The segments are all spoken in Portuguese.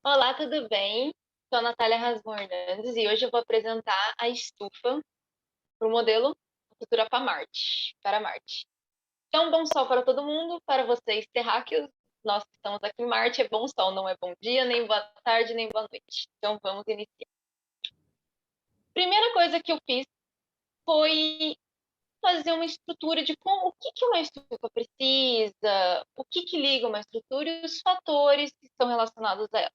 Olá, tudo bem? Sou a Natália Rasmor Hernandes e hoje eu vou apresentar a estufa para o modelo Futura para Marte. Então, bom sol para todo mundo, para vocês terráqueos, nós que estamos aqui em Marte, é bom sol, não é bom dia, nem boa tarde, nem boa noite. Então, vamos iniciar. Primeira coisa que eu fiz foi fazer uma estrutura de como, o que uma estufa precisa, o que liga uma estrutura e os fatores que estão relacionados a ela.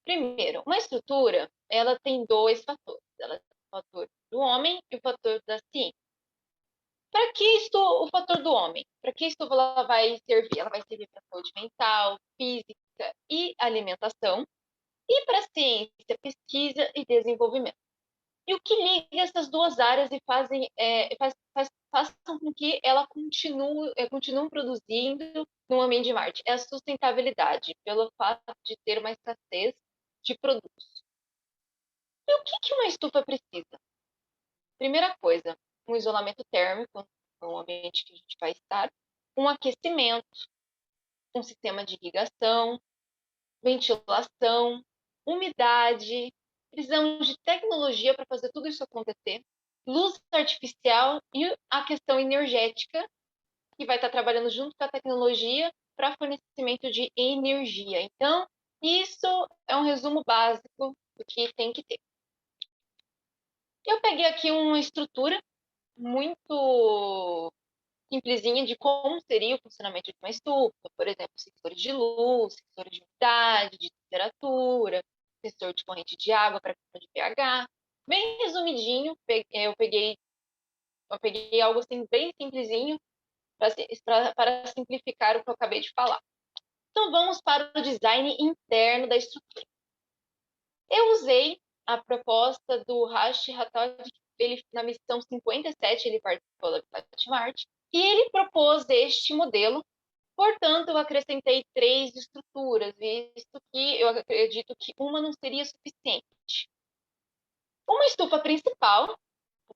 Primeiro, uma estrutura, ela tem dois fatores. Ela tem o fator do homem e o fator da ciência. Para que isto, o fator do homem? Para que isto ela vai servir? Ela vai servir para saúde mental, física e alimentação. E para ciência, pesquisa e desenvolvimento. E o que liga essas duas áreas e façam com que ela continue produzindo no ambiente de Marte? É a sustentabilidade, pelo fato de ter uma escassez de produtos. E o que uma estufa precisa? Primeira coisa, um isolamento térmico no ambiente que a gente vai estar, um aquecimento, um sistema de irrigação, ventilação, umidade. Precisamos de tecnologia para fazer tudo isso acontecer, luz artificial e a questão energética, que vai estar trabalhando junto com a tecnologia para fornecimento de energia. Então, isso é um resumo básico do que tem que ter. Eu peguei aqui uma estrutura muito simplesinha de como seria o funcionamento de uma estufa, por exemplo, sensores de luz, sensor de umidade, de temperatura, sensor de corrente de água para questão de pH. Bem resumidinho, eu peguei algo assim bem simplesinho para simplificar o que eu acabei de falar. Então vamos para o design interno da estrutura. Eu usei a proposta do Rashi Hattori, ele na missão 57 ele participou da Planet Marte, e ele propôs este modelo. Portanto, eu acrescentei três estruturas, visto que eu acredito que uma não seria suficiente. Uma estufa principal,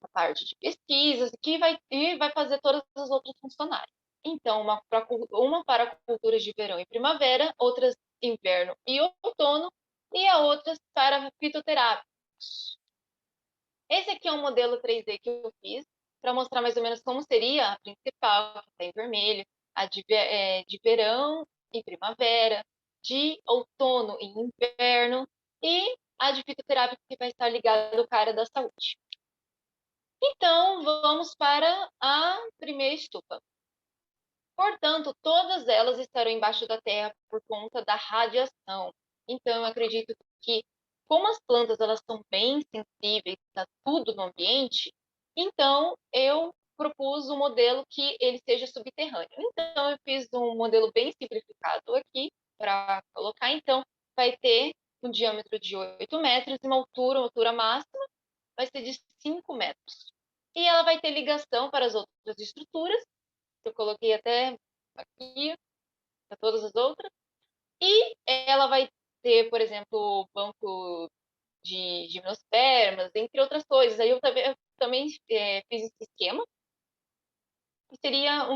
a parte de pesquisas, que vai fazer todas as outras funcionarem. Então, uma para culturas de verão e primavera, outras inverno e outono, e a outras para fitoterápicos. Esse aqui é um modelo 3D que eu fiz para mostrar mais ou menos como seria a principal, que está em vermelho, a de verão e primavera, de outono e inverno, e a de fitoterápico que vai estar ligada ao cara da saúde. Então, vamos para a primeira estufa. Portanto, todas elas estarão embaixo da terra por conta da radiação. Então, eu acredito que, como as plantas elas são bem sensíveis a tudo no ambiente, então eu propus um modelo que ele seja subterrâneo. Então, eu fiz um modelo bem simplificado aqui para colocar. Então, vai ter um diâmetro de 8 metros e uma altura máxima vai ser de 5 metros. E ela vai ter ligação para as outras estruturas. Eu coloquei até aqui para todas as outras. E ela vai ter, por exemplo, banco de gimnospermas, entre outras coisas. Aí eu também fiz esse esquema, que seria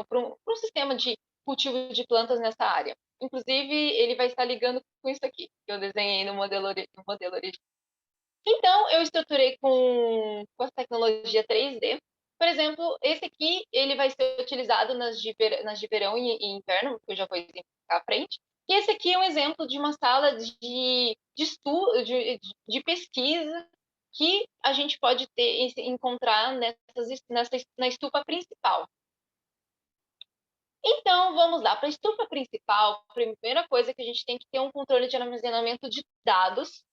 para um sistema de cultivo de plantas nessa área. Inclusive, ele vai estar ligando com isso aqui, que eu desenhei no modelo original. Então, eu estruturei com a tecnologia 3D. Por exemplo, esse aqui ele vai ser utilizado nas de verão e inverno, que eu já vou exemplificar à frente. E esse aqui é um exemplo de uma sala de estudo, de pesquisa que a gente pode encontrar na estufa principal. Então, vamos lá. Para a estufa principal, a primeira coisa que a gente tem que ter um controle de armazenamento de dados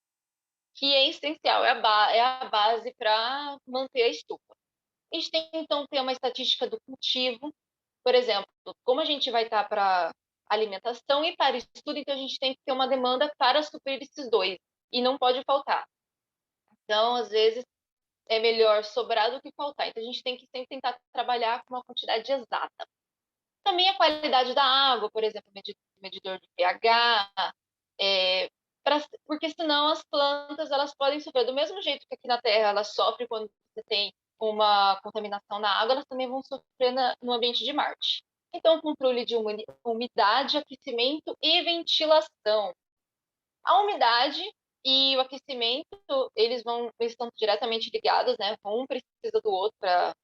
que é essencial, é a base para manter a estufa. A gente tem, então, ter uma estatística do cultivo, por exemplo, como a gente vai estar para alimentação e para estudo, então a gente tem que ter uma demanda para suprir esses dois, e não pode faltar. Então, às vezes, é melhor sobrar do que faltar. Então, a gente tem que sempre tentar trabalhar com uma quantidade exata. Também a qualidade da água, por exemplo, medidor de pH, é, porque senão as plantas elas podem sofrer do mesmo jeito que aqui na Terra elas sofrem quando você tem uma contaminação na água, elas também vão sofrer no ambiente de Marte. Então, controle de umidade, aquecimento e ventilação. A umidade e o aquecimento, eles estão diretamente ligados, né? Um precisa do outro para...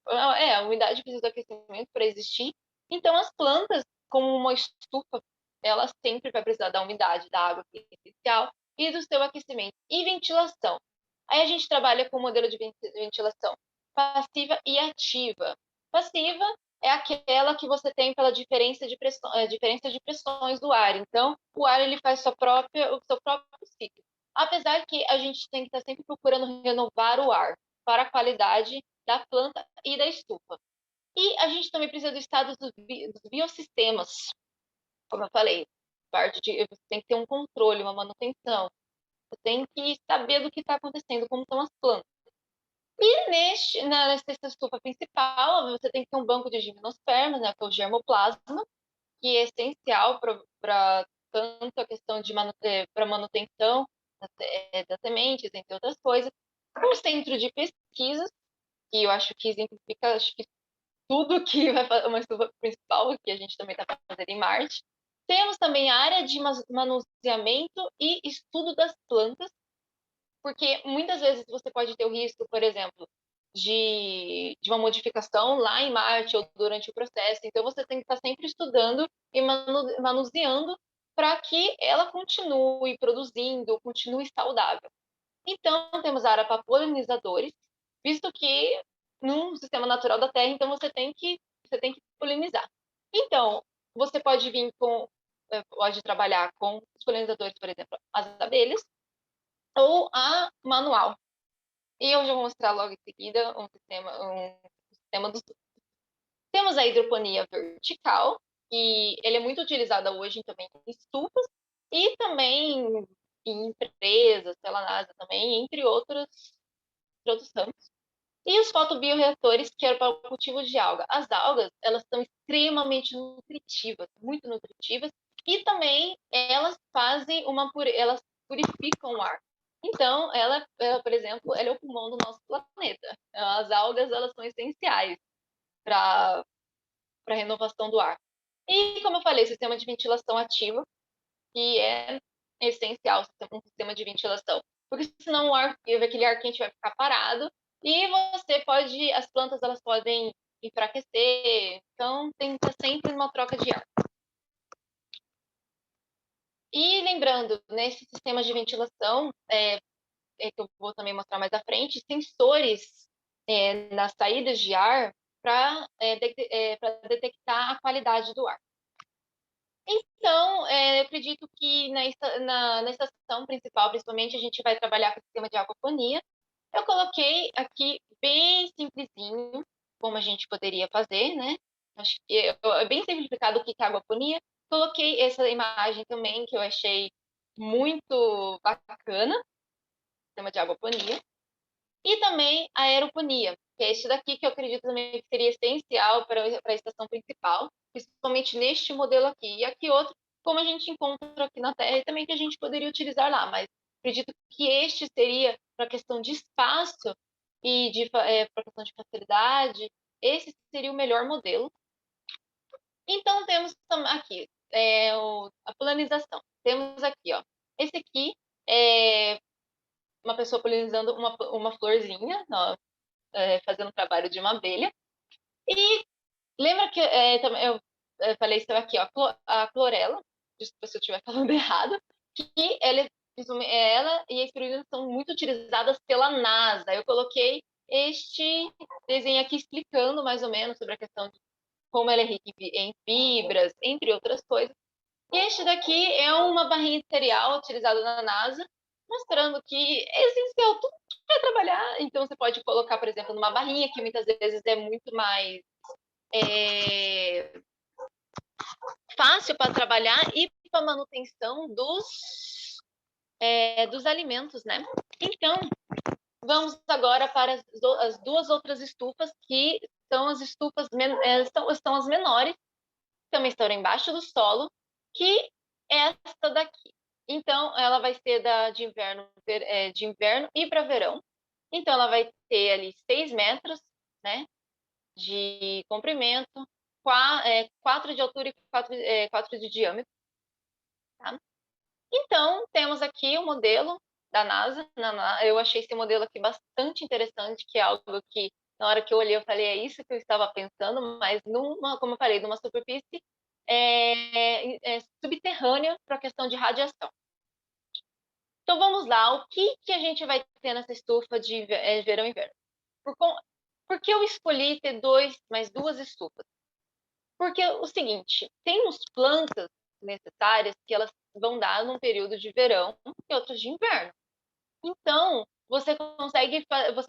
a umidade precisa do aquecimento para existir. Então, as plantas, como uma estufa, ela sempre vai precisar da umidade, da água que é essencial e do seu aquecimento. E ventilação. Aí a gente trabalha com o modelo de ventilação passiva e ativa. Passiva é aquela que você tem pela diferença de pressões do ar. Então, o ar ele faz o seu próprio ciclo. Apesar que a gente tem que estar sempre procurando renovar o ar para a qualidade da planta e da estufa. E a gente também precisa do estado dos biosistemas, como eu falei. Você tem que ter um controle, uma manutenção. Você tem que saber do que está acontecendo, como estão as plantas. E nessa estufa principal, você tem que ter um banco de gimnospermas, né, que é o germoplasma, que é essencial para tanto a questão de para manutenção das sementes, entre outras coisas. Um centro de pesquisas, que eu acho que exemplifica tudo que vai fazer uma estufa principal, que a gente também está fazendo em Marte. Temos também a área de manuseamento e estudo das plantas, porque muitas vezes você pode ter o risco, por exemplo, de uma modificação lá em Marte ou durante o processo. Então, você tem que estar sempre estudando e manuseando para que ela continue produzindo, continue saudável. Então, temos a área para polinizadores, visto que num sistema natural da Terra, então você tem que polinizar. Então, você pode vir pode trabalhar com os polinizadores, por exemplo, as abelhas, ou a manual. E eu já vou mostrar logo em seguida um sistema dos... Temos a hidroponia vertical, que ele é muito utilizada hoje também em estufas e também em empresas, pela NASA também, entre outros ramos. E os fotobioreatores, que eram para o cultivo de alga. As algas, elas são extremamente nutritivas, muito nutritivas, e também elas elas purificam o ar. Então, ela, por exemplo, ela é o pulmão do nosso planeta. As algas, elas são essenciais para a renovação do ar. E, como eu falei, sistema de ventilação ativa, que é essencial um sistema de ventilação. Porque senão aquele ar quente vai ficar parado e as plantas elas podem enfraquecer. Então, tem que ter sempre uma troca de ar. E lembrando, nesse sistema de ventilação, que eu vou também mostrar mais à frente, sensores nas saídas de ar para detectar a qualidade do ar. Então, eu acredito que na estação principal, principalmente, a gente vai trabalhar com o sistema de aquaponia. Eu coloquei aqui bem simplesinho, como a gente poderia fazer, né? Acho que é bem simplificado o que é aquaponia. Coloquei essa imagem também, que eu achei muito bacana, sistema de aquaponia. E também a aeroponia, que é este daqui que eu acredito também que seria essencial para a estação principal, principalmente neste modelo aqui. E aqui outro, como a gente encontra aqui na Terra, e também que a gente poderia utilizar lá, mas acredito que este seria para questão de espaço e para questão de facilidade, esse seria o melhor modelo. Então, temos aqui a polinização. Temos aqui, ó, esse aqui é uma pessoa polinizando uma florzinha, ó, fazendo o trabalho de uma abelha. E lembra que eu falei isso aqui, ó, a clorela, desculpa se eu estiver falando errado, que ela e a espirulina são muito utilizadas pela NASA. Eu coloquei este desenho aqui explicando mais ou menos sobre a questão de como ela é rica em fibras, entre outras coisas. E este daqui é uma barrinha de cereal utilizada na NASA, mostrando que é essencial tudo para trabalhar. Então, você pode colocar, por exemplo, numa barrinha, que muitas vezes é muito mais fácil para trabalhar e para manutenção dos alimentos, né? Então, vamos agora para as duas outras estufas, que são as estufas, são as menores, também estão embaixo do solo, que é esta daqui. Então, ela vai ser de inverno e para verão. Então, ela vai ter ali 6 metros, né, de comprimento, 4 de altura e 4 de diâmetro. Tá? Então, temos aqui o modelo da NASA. Eu achei esse modelo aqui bastante interessante, que é algo que, na hora que eu olhei, eu falei, é isso que eu estava pensando, mas, como eu falei, numa superfície subterrânea para a questão de radiação. Então, vamos lá. O que a gente vai ter nessa estufa de verão e inverno? Por que eu escolhi ter mais duas estufas? Porque é o seguinte, temos plantas necessárias que elas vão dar num período de verão e outros de inverno. Então, você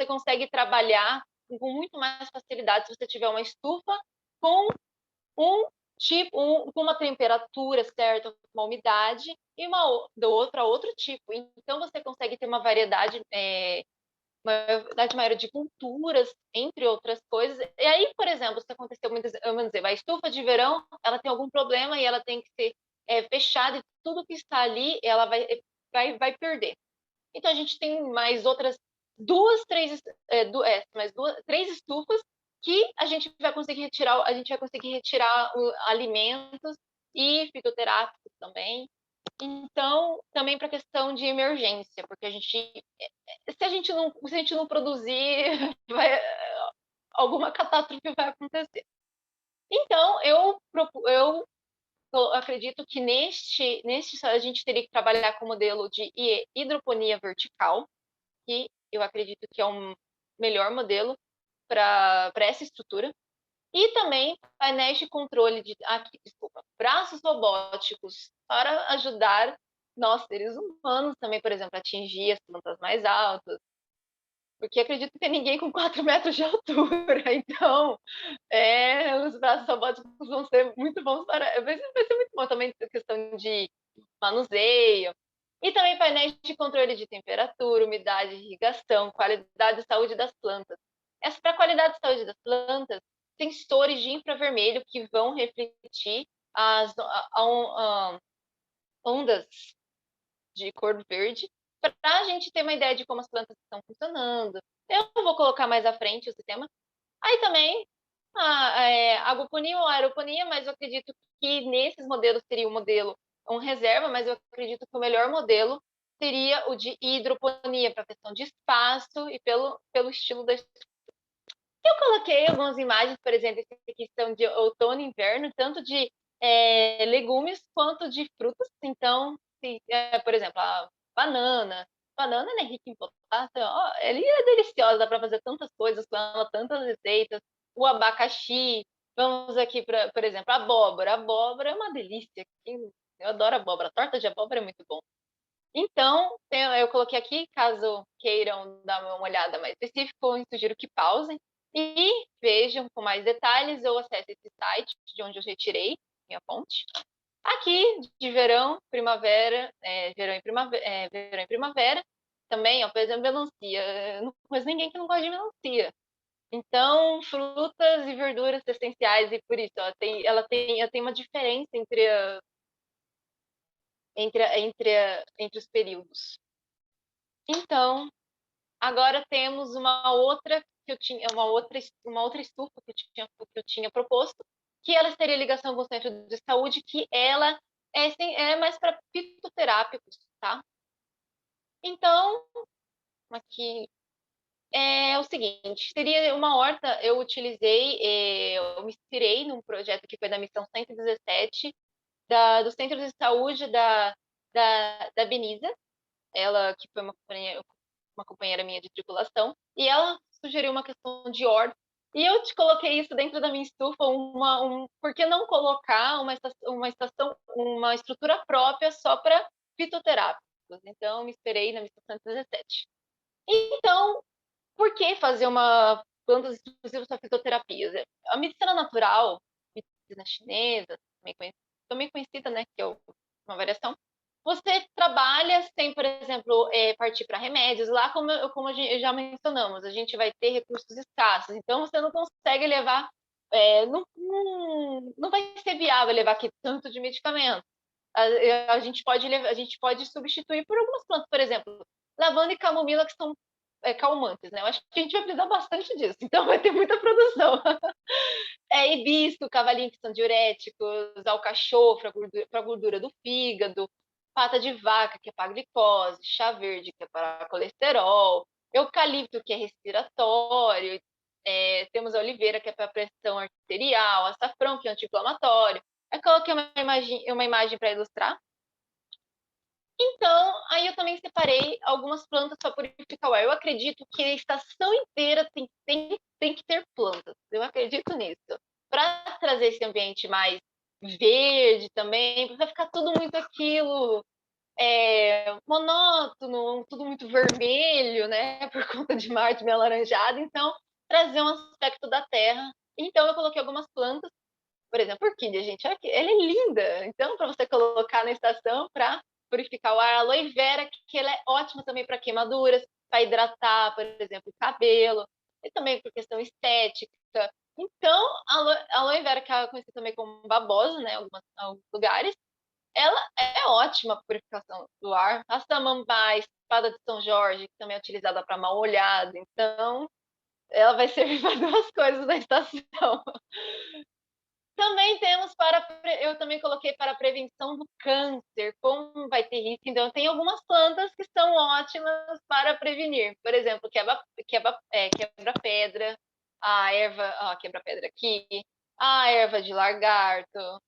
consegue trabalhar com muito mais facilidade se você tiver uma estufa com com uma temperatura certa, uma umidade, e do outro tipo. Então, você consegue ter uma variedade maior de culturas, entre outras coisas. E aí, por exemplo, se aconteceu muitas, vamos dizer, a estufa de verão, ela tem algum problema e ela tem que ser fechada, e tudo que está ali, ela vai perder. Então, a gente tem mais outras três estufas que a gente vai conseguir retirar alimentos e fitoterápicos também. Então, também para questão de emergência, porque se a gente não produzir, alguma catástrofe vai acontecer. Então, eu acredito que neste a gente teria que trabalhar com o modelo de hidroponia vertical, que eu acredito que é um melhor modelo para essa estrutura. E também painéis de controle braços robóticos para ajudar nós, seres humanos, também, por exemplo, a atingir as plantas mais altas, porque acredito que tem ninguém com 4 metros de altura, então os braços robóticos vão ser muito bons vai ser muito bom também a questão de manuseio, e também painéis de controle de temperatura, umidade, irrigação, qualidade e saúde das plantas. Para a qualidade e saúde das plantas, sensores de infravermelho que vão refletir as ondas de cor verde, para a gente ter uma ideia de como as plantas estão funcionando. Eu vou colocar mais à frente o sistema. Aí também a agroponia ou aeroponia, mas eu acredito que nesses modelos seria um reserva, mas eu acredito que o melhor modelo seria o de hidroponia, para a questão de espaço e pelo estilo da estrutura. Eu coloquei algumas imagens, por exemplo, essa aqui são de outono e inverno, tanto de legumes quanto de frutas. Então, por exemplo, a banana. Banana é rica em potássio. Ela é deliciosa, dá para fazer tantas coisas com ela, tantas receitas. O abacaxi. Vamos aqui, por exemplo, a abóbora. A abóbora é uma delícia. Eu adoro abóbora. A torta de abóbora é muito bom. Então, eu coloquei aqui, caso queiram dar uma olhada mais específica, eu sugiro que pausem e vejam com mais detalhes, ou acessem esse site de onde eu retirei minha fonte. Aqui, de verão, primavera, verão e primavera, também, por exemplo, melancia. Eu não conheço ninguém que não gosta de melancia. Então, frutas e verduras essenciais, e por isso, ela tem uma diferença entre os períodos. Então, agora temos uma outra estufa que eu tinha proposto, que ela teria ligação com o centro de saúde, que ela é mais para fitoterápicos, tá? Então, aqui é o seguinte, seria uma horta, eu me inspirei num projeto que foi da missão 117, do Centro de Saúde da Benisa, ela que foi uma companheira minha de tripulação, e ela sugeriu uma questão de horta, e eu te coloquei isso dentro da minha estufa, por que não colocar uma estrutura própria só para fitoterápicos? Então, me esperei na missão 117. Então, por que fazer uma plantas exclusivas para fitoterapias? A medicina natural, medicina chinesa, também conhecida, né, que é uma variação, você trabalha sem, por exemplo, partir para remédios. Lá, como já mencionamos, a gente vai ter recursos escassos. Então, você não consegue levar... não vai ser viável levar aqui tanto de medicamento. A gente pode substituir por algumas plantas, por exemplo, lavanda e camomila, que são calmantes, né? Eu acho que a gente vai precisar bastante disso. Então, vai ter muita produção. Hibisco, cavalinho, que são diuréticos, alcachofra, para a gordura do fígado, pata de vaca, que é para glicose, chá verde, que é para colesterol, eucalipto, que é respiratório, temos a oliveira, que é para pressão arterial, açafrão, que é anti-inflamatório. Eu coloquei uma imagem para ilustrar. Então, aí eu também separei algumas plantas para purificar o ar. Eu acredito que a estação inteira tem que ter plantas. Eu acredito nisso. Para trazer esse ambiente mais verde também, para ficar tudo muito aquilo monótono, tudo muito vermelho, né? Por conta de Marte meio alaranjado. Então, trazer um aspecto da terra. Então, eu coloquei algumas plantas. Por exemplo, orquídea, gente, ela é linda. Então, para você colocar na estação para purificar o ar, a aloe vera, que ela é ótima também para queimaduras, para hidratar, por exemplo, o cabelo, e também por questão estética. Então, a aloe vera, que é conhecida também como babosa, né, em alguns lugares, ela é ótima para purificação do ar. A samambaia, espada de São Jorge, que também é utilizada para mal olhado. Então, ela vai servir para duas coisas na estação. Também temos eu também coloquei para a prevenção do câncer, como vai ter risco, então tem algumas plantas que são ótimas para prevenir. Por exemplo, quebra-pedra, a erva, quebra-pedra aqui, a erva de lagarto.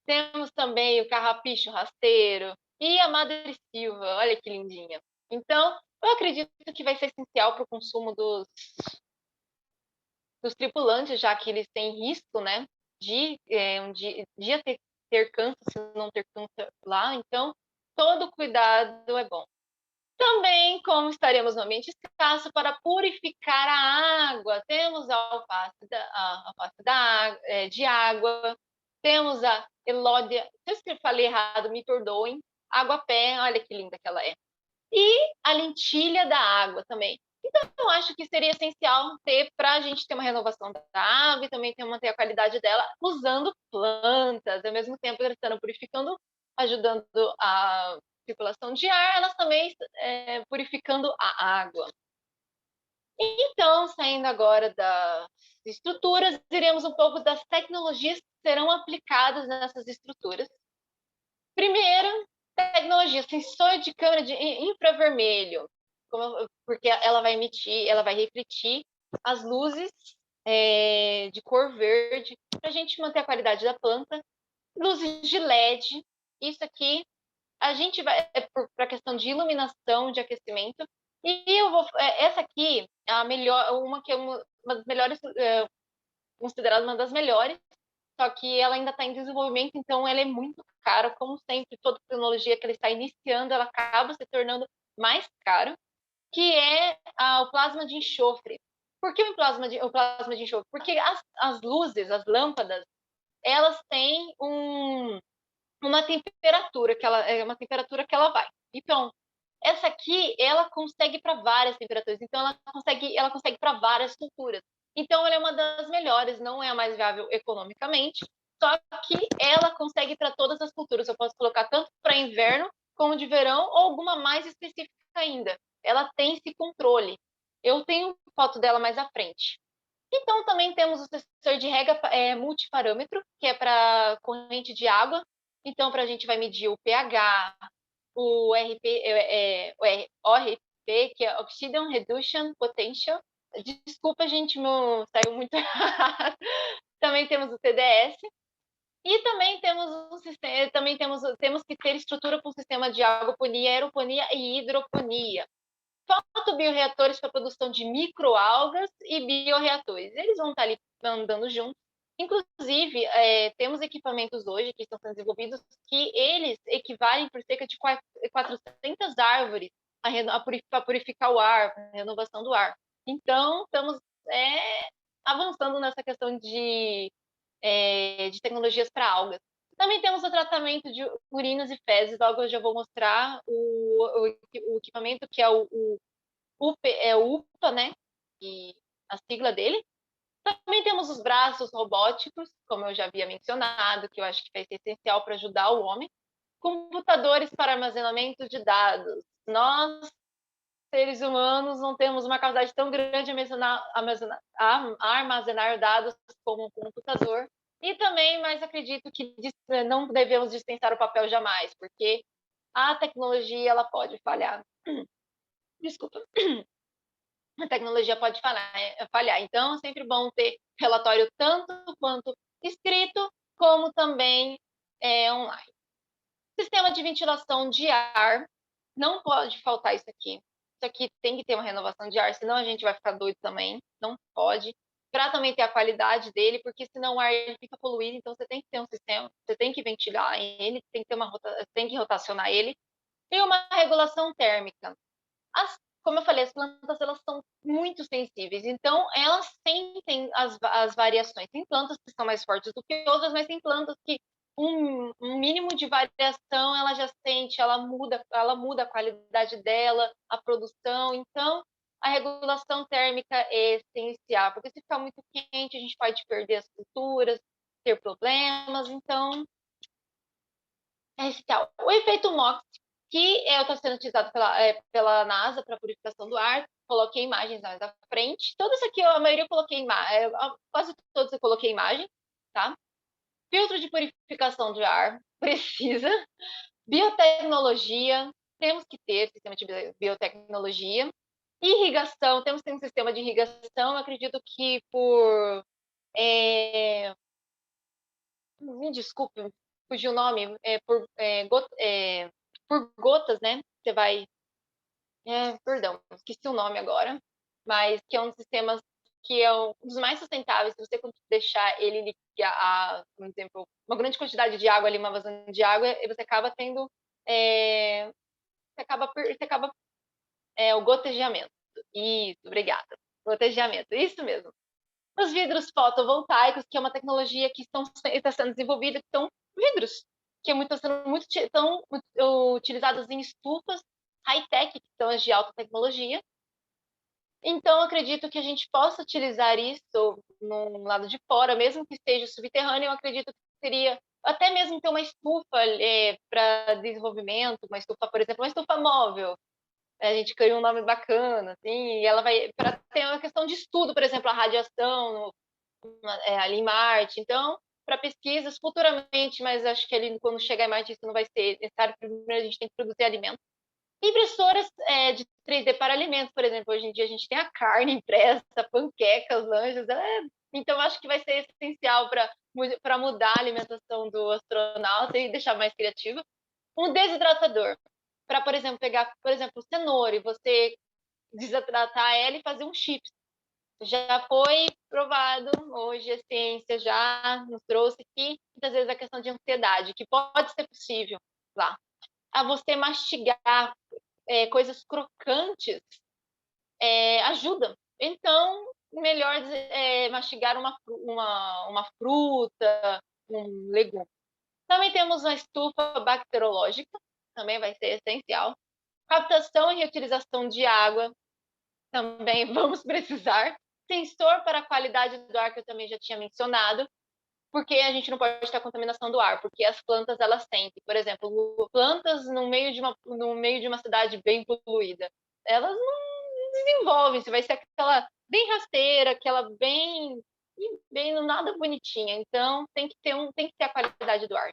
Temos também o carrapicho rasteiro e a madressilva, olha que lindinha. Então, eu acredito que vai ser essencial para o consumo dos tripulantes, já que eles têm risco, né, de ter câncer, se não ter câncer lá. Então, todo cuidado é bom. Também, como estaremos no ambiente escasso, para purificar a água, temos a de água, temos a elódia, se eu falei errado, me perdoem, água-pé, olha que linda que ela é. E a lentilha da água também. Então, eu acho que seria essencial ter para a gente ter uma renovação da água e também manter a qualidade dela usando plantas, ao mesmo tempo que elas estão purificando, ajudando a circulação de ar, elas também purificando a água. Então, saindo agora das estruturas, iremos um pouco das tecnologias que serão aplicadas nessas estruturas. Primeiro, tecnologia, sensor de câmera de infravermelho, porque ela vai refletir as luzes de cor verde para a gente manter a qualidade da planta. Luzes de LED, isso aqui a gente vai para a questão de iluminação, de aquecimento. E essa aqui é a melhor, uma que é uma das melhores, considerada uma das melhores. Só que ela ainda está em desenvolvimento, então ela é muito cara. Como sempre, toda tecnologia que ela está iniciando, ela acaba se tornando mais cara, que é o plasma de enxofre. Por que o plasma de enxofre? Porque as luzes, as lâmpadas, elas têm uma temperatura que ela vai. Então, essa aqui, ela consegue para várias temperaturas. Então, ela consegue para várias culturas. Então, ela é uma das melhores, não é a mais viável economicamente, só que ela consegue para todas as culturas. Eu posso colocar tanto para inverno como de verão, ou alguma mais específica ainda. Ela tem esse controle. Eu tenho foto dela mais à frente. Então, também temos o sensor de rega multiparâmetro, que é para corrente de água. Então, para a gente vai medir o pH, o ORP, que é Oxidation Reduction Potential. Desculpa, gente, saiu muito errado. Também temos o TDS. E também temos que ter estrutura com sistema de agroponia, aeroponia e hidroponia. Fotobioreatores para produção de microalgas e bioreatores. Eles vão estar ali andando juntos. Inclusive, temos equipamentos hoje que estão sendo desenvolvidos que eles equivalem por cerca de 400 árvores para purificar o ar, a renovação do ar. Então, estamos avançando nessa questão de tecnologias para algas. Também temos o tratamento de urinas e fezes, logo eu já vou mostrar o equipamento, que é o UPA, né? E a sigla dele. Também temos os braços robóticos, como eu já havia mencionado, que eu acho que vai ser essencial para ajudar o homem. Computadores para armazenamento de dados. Nós, seres humanos, não temos uma capacidade tão grande a armazenar dados como um computador. E também, mas acredito que não devemos dispensar o papel jamais, porque a tecnologia ela pode falhar. Desculpa. A tecnologia pode falhar. Então, é sempre bom ter relatório tanto quanto escrito, como também online. Sistema de ventilação de ar, não pode faltar isso aqui. Isso aqui tem que ter uma renovação de ar, senão a gente vai ficar doido também. Não pode. Para também ter a qualidade dele, porque senão o ar fica poluído, então você tem que ter um sistema, você tem que ventilar ele, tem que rotacionar ele. E uma regulação térmica. Como eu falei, as plantas elas são muito sensíveis, então elas sentem as variações. Tem plantas que são mais fortes do que outras, mas tem plantas que um mínimo de variação ela já sente, ela muda a qualidade dela, a produção. Então, a regulação térmica é essencial, porque se ficar muito quente, a gente pode perder as culturas, ter problemas. Então, é essencial. O efeito MOX, que está sendo utilizado pela NASA para purificação do ar. Coloquei imagens mais à frente. Todos aqui, a maioria eu coloquei imagem, quase todos eu coloquei imagem, tá? Filtro de purificação de ar, precisa. Biotecnologia, temos que ter sistema de biotecnologia. Irrigação, temos que ter um sistema de irrigação. Eu acredito que me desculpe, fugiu o nome, por gotas, né? Você vai. Perdão, esqueci o nome agora, mas que é um dos sistemas que é um dos mais sustentáveis. Se você deixar ele ligar, por exemplo, uma grande quantidade de água ali, uma vazão de água, e você acaba tendo. Você acaba o gotejamento. Isso, obrigada. Gotejamento, isso mesmo. Os vidros fotovoltaicos, que é uma tecnologia que está sendo desenvolvida, que são vidros, que estão sendo muito utilizados em estufas high-tech, que são as de alta tecnologia. Então, acredito que a gente possa utilizar isso no lado de fora, mesmo que seja subterrâneo. Eu acredito que seria até mesmo ter uma estufa para desenvolvimento, uma estufa, por exemplo, uma estufa móvel. A gente criou um nome bacana, assim, e ela vai para ter uma questão de estudo, por exemplo, a radiação ali em Marte. Então, para pesquisas futuramente, mas acho que ali quando chegar em Marte isso não vai ser necessário. Primeiro a gente tem que produzir alimentos. Impressoras de 3D para alimentos, por exemplo, hoje em dia a gente tem a carne impressa, panquecas, lanches, então acho que vai ser essencial para mudar a alimentação do astronauta e deixar mais criativo. Um desidratador, para, por exemplo, pegar, por exemplo, cenoura e você desidratar ela e fazer um chips. Já foi provado, hoje a ciência já nos trouxe que, muitas vezes, a questão de ansiedade, que pode ser possível lá. A você mastigar coisas crocantes ajuda. Então, melhor mastigar uma fruta, um legume. Também temos uma estufa bacteriológica, também vai ser essencial. Captação e reutilização de água, também vamos precisar. Sensor para a qualidade do ar, que eu também já tinha mencionado, porque a gente não pode ter contaminação do ar, porque as plantas elas sentem. Por exemplo, plantas no meio de uma cidade bem poluída, elas não desenvolvem, vai ser aquela bem rasteira, aquela bem nada bonitinha. Então tem que ter a qualidade do ar.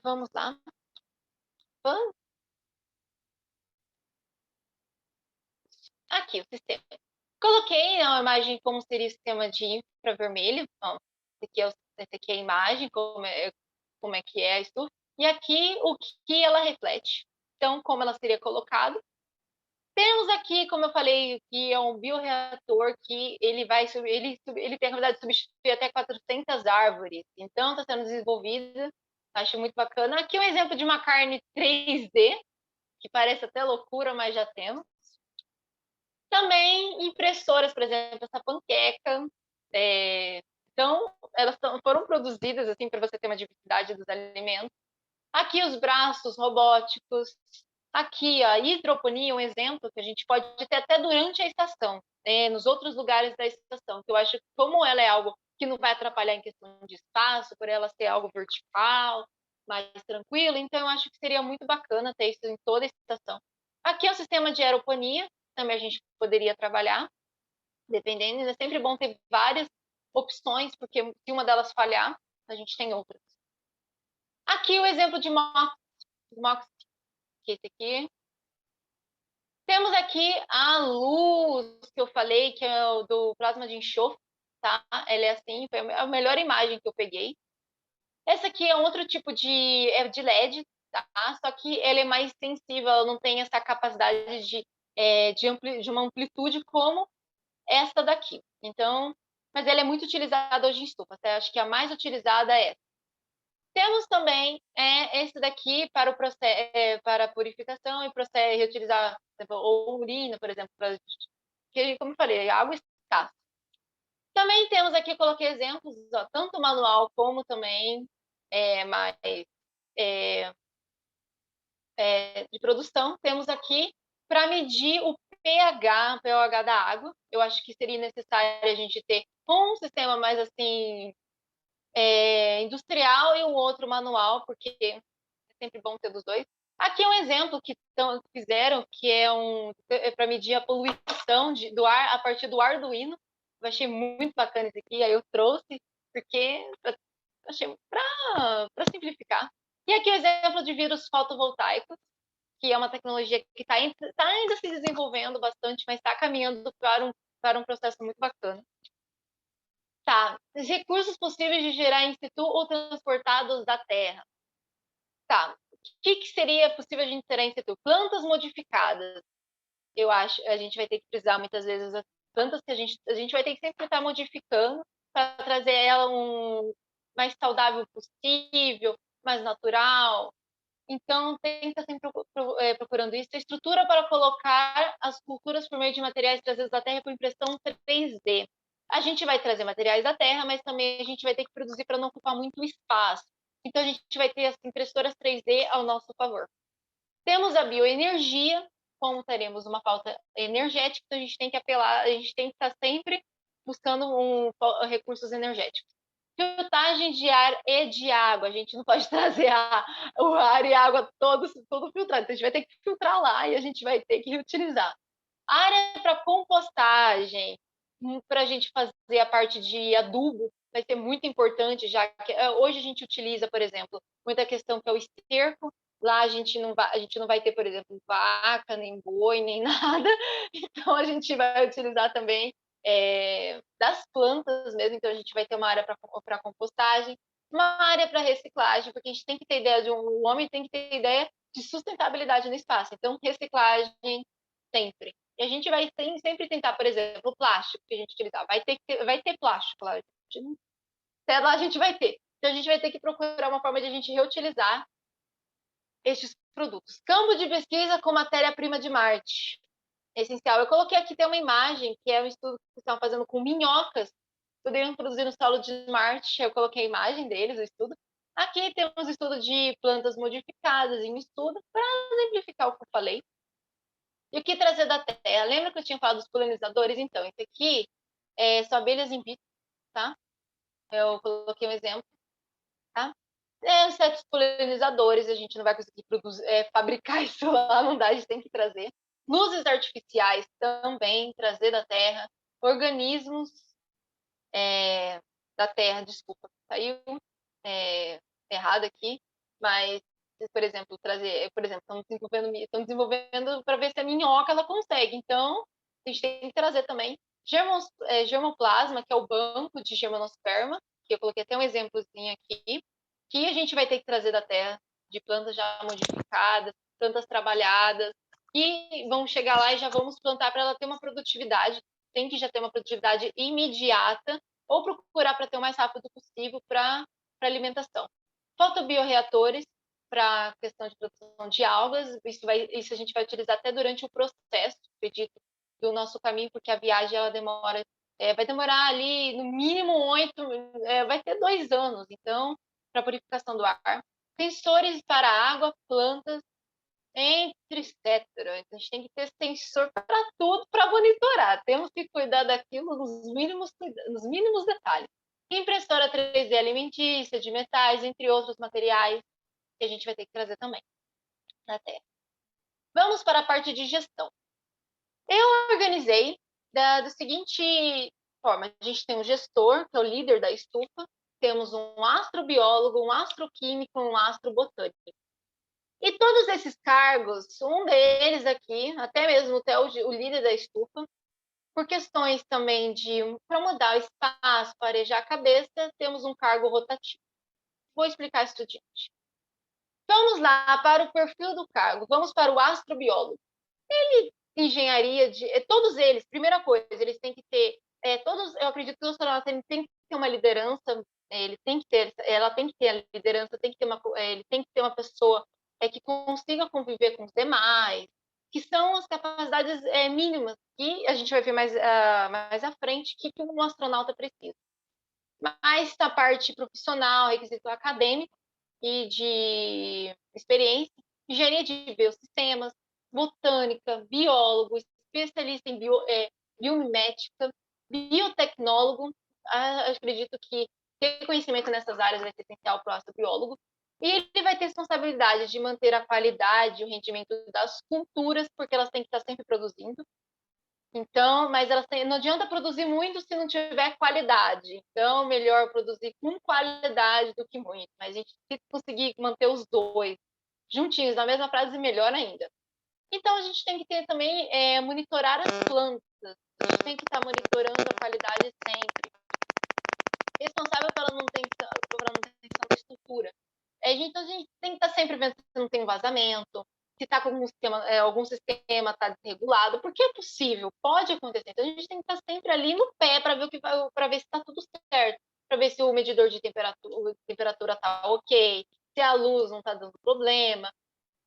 Vamos lá. Aqui o sistema. Coloquei a imagem como seria o sistema de infravermelho. Ó, esse aqui é a imagem, como é que é a estufa. E aqui o que ela reflete. Então, como ela seria colocada. Temos aqui, como eu falei, que é um bioreator que ele tem a capacidade de substituir até 400 árvores. Então, está sendo desenvolvida. Acho muito bacana. Aqui um exemplo de uma carne 3D, que parece até loucura, mas já temos. Também impressoras, por exemplo, essa panqueca. Então, elas foram produzidas assim para você ter uma diversidade dos alimentos. Aqui os braços robóticos. Aqui a hidroponia, um exemplo que a gente pode ter até durante a estação, nos outros lugares da estação. Que eu acho que como ela é algo que não vai atrapalhar em questão de espaço, por ela ser algo vertical, mais tranquilo, então eu acho que seria muito bacana ter isso em toda a estação. Aqui é o sistema de aeroponia, também a gente poderia trabalhar, dependendo. É sempre bom ter várias opções, porque se uma delas falhar, a gente tem outras. Aqui o exemplo de MOX. Smox, que é esse aqui. Temos aqui a luz, que eu falei, que é o do plasma de enxofre, tá? Ela é assim, foi a melhor imagem que eu peguei. Essa aqui é outro tipo de LED, tá? Só que ele é mais sensível, ela não tem essa capacidade de uma amplitude como essa daqui. Então, mas ela é muito utilizada hoje em estufa, tá? Acho que a mais utilizada é essa. Temos também esse daqui para o processo, para a purificação e processo reutilizar, por exemplo, ou urina, por exemplo, que, como eu falei, água escassa. Também temos aqui, coloquei exemplos, ó, tanto manual como também mais é, de produção. Temos aqui para medir o pH da água. Eu acho que seria necessário a gente ter um sistema mais assim industrial e o outro manual, porque é sempre bom ter dos dois. Aqui é um exemplo que fizeram, que para medir a poluição do ar a partir do Arduino. Eu achei muito bacana isso aqui, aí eu trouxe, porque achei para simplificar. E aqui o exemplo de vírus fotovoltaicos, que é uma tecnologia que está ainda se desenvolvendo bastante, mas está caminhando para um processo muito bacana. Tá. Os recursos possíveis de gerar in situ ou transportados da terra. Tá. O que seria possível a gente gerar in situ? Plantas modificadas. Eu acho, a gente vai ter que precisar muitas vezes as plantas que a gente vai ter que sempre estar modificando para trazer ela mais saudável possível, mais natural. Então, tem que estar sempre procurando isso. A estrutura para colocar as culturas por meio de materiais trazidos da Terra por impressão 3D. A gente vai trazer materiais da Terra, mas também a gente vai ter que produzir para não ocupar muito espaço. Então, a gente vai ter as impressoras 3D ao nosso favor. Temos a bioenergia, como teremos uma falta energética, então a gente tem que apelar, a gente tem que estar sempre buscando recursos energéticos. Filtragem de ar e de água. A gente não pode trazer o ar e a água todo filtrado. Então, a gente vai ter que filtrar lá e a gente vai ter que reutilizar. Área para compostagem, para a gente fazer a parte de adubo, vai ser muito importante, já que hoje a gente utiliza, por exemplo, muita questão que é o esterco. Lá a gente não vai ter, por exemplo, vaca, nem boi, nem nada. Então a gente vai utilizar também das plantas mesmo. Então a gente vai ter uma área para compostagem, uma área para reciclagem, porque a gente tem que ter ideia o homem tem que ter ideia de sustentabilidade no espaço. Então reciclagem sempre. E a gente vai sempre tentar, por exemplo, o plástico que a gente utilizar. Vai ter plástico lá. Até lá a gente vai ter. Então a gente vai ter que procurar uma forma de a gente reutilizar estes produtos. Campo de pesquisa com matéria-prima de Marte. Essencial. Eu coloquei aqui, tem uma imagem, que é um estudo que estão fazendo com minhocas, poderiam produzir no solo de Marte. Eu coloquei a imagem deles, o estudo. Aqui temos o estudo de plantas modificadas em estudo, para exemplificar o que eu falei. E o que trazer da terra? Lembra que eu tinha falado dos polinizadores? Então, esse aqui são abelhas in vitro, tá? Eu coloquei um exemplo, tá? Certos polinizadores, a gente não vai conseguir fabricar isso lá, não dá, a gente tem que trazer. Luzes artificiais também, trazer da terra. Organismos da terra, desculpa, saiu errado aqui, mas, por exemplo, estão desenvolvendo para ver se a minhoca ela consegue. Então, a gente tem que trazer também germoplasma, que é o banco de germanosperma, que eu coloquei até um exemplozinho aqui, que a gente vai ter que trazer da terra, de plantas já modificadas, plantas trabalhadas, e vamos chegar lá e já vamos plantar para ela ter uma produtividade, tem que já ter uma produtividade imediata, ou procurar para ter o mais rápido possível para alimentação. Fotobioreatores para questão de produção de algas, isso a gente vai utilizar até durante o processo, acredito, do nosso caminho, porque a viagem ela vai demorar ali no mínimo 8, vai ter 2 anos, então, para purificação do ar. Sensores para água, plantas, entre etc. Então, a gente tem que ter sensor para tudo para monitorar. Temos que cuidar daquilo nos mínimos detalhes. Impressora 3D alimentícia, de metais, entre outros materiais, que a gente vai ter que trazer também na Terra. Vamos para a parte de gestão. Eu organizei da seguinte forma: a gente tem um gestor, que é o líder da estufa, temos um astrobiólogo, um astroquímico, um astrobotânico. E todos esses cargos, um deles aqui, até mesmo o líder da estufa, por questões também para mudar o espaço, para arejar a cabeça, temos um cargo rotativo. Vou explicar isso adiante. Vamos lá para o perfil do cargo. Vamos para o astrobiólogo. Engenharia todos eles, primeira coisa, eles têm que ter todos, eu acredito que o astronauta tem que ter uma liderança, ela tem que ter a liderança, tem que ter ele tem que ter uma pessoa que consiga conviver com os demais, que são as capacidades mínimas que a gente vai ver mais à frente que um astronauta precisa. Mas na parte profissional, requisito acadêmico e de experiência, engenharia de biosistemas, botânica, biólogo, especialista em biomimética, biotecnólogo. Acredito que ter conhecimento nessas áreas vai ser essencial para o astrobiólogo. E ele vai ter responsabilidade de manter a qualidade e o rendimento das culturas, porque elas têm que estar sempre produzindo. Então, mas não adianta produzir muito se não tiver qualidade. Então, melhor produzir com qualidade do que muito. Mas a gente se conseguir manter os dois juntinhos na mesma frase, melhor ainda. Então, a gente tem que ter também monitorar as plantas. A gente tem que estar monitorando a qualidade sempre. Responsável pela manutenção da estrutura. Então, a gente tem que estar sempre vendo se não tem vazamento, se está com algum sistema está desregulado, porque é possível, pode acontecer. Então, a gente tem que estar sempre ali no pé para ver para ver se está tudo certo, para ver se o medidor de temperatura está ok, se a luz não está dando problema.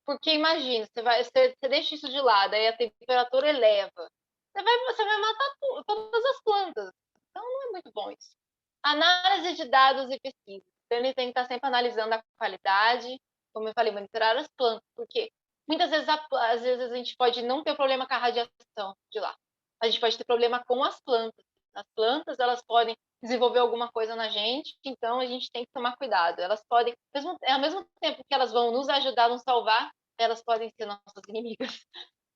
Porque imagina, você deixa isso de lado, aí a temperatura eleva. Você vai matar todas as plantas. Então não é muito bom isso. Análise de dados e pesquisa. Então ele tem que estar sempre analisando a qualidade, como eu falei, monitorar as plantas, porque muitas vezes, às vezes a gente pode não ter problema com a radiação de lá. A gente pode ter problema com as plantas. As plantas, elas podem desenvolver alguma coisa na gente, então a gente tem que tomar cuidado. Elas podem, ao mesmo tempo que elas vão nos ajudar, nos salvar, elas podem ser nossas inimigas.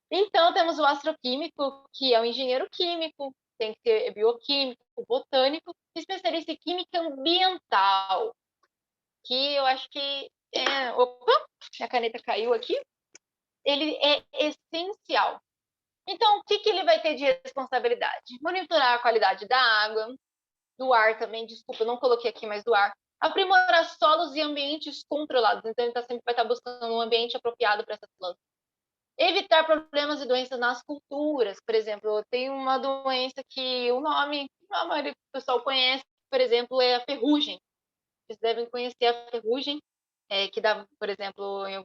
Então, temos o astroquímico, que é o engenheiro químico, tem que ser bioquímico, botânico, especialista em química ambiental, que eu acho que opa, a caneta caiu aqui. Ele é essencial. Então, o que ele vai ter de responsabilidade? Monitorar a qualidade da água, do ar também, desculpa, eu não coloquei aqui, mas do ar. Aprimorar solos e ambientes controlados. Então, ele sempre vai estar buscando um ambiente apropriado para essas plantas. Evitar problemas e doenças nas culturas. Por exemplo, tem uma doença que o nome, a maioria do pessoal conhece, por exemplo, é a ferrugem. Vocês devem conhecer a ferrugem, que dá, por exemplo, em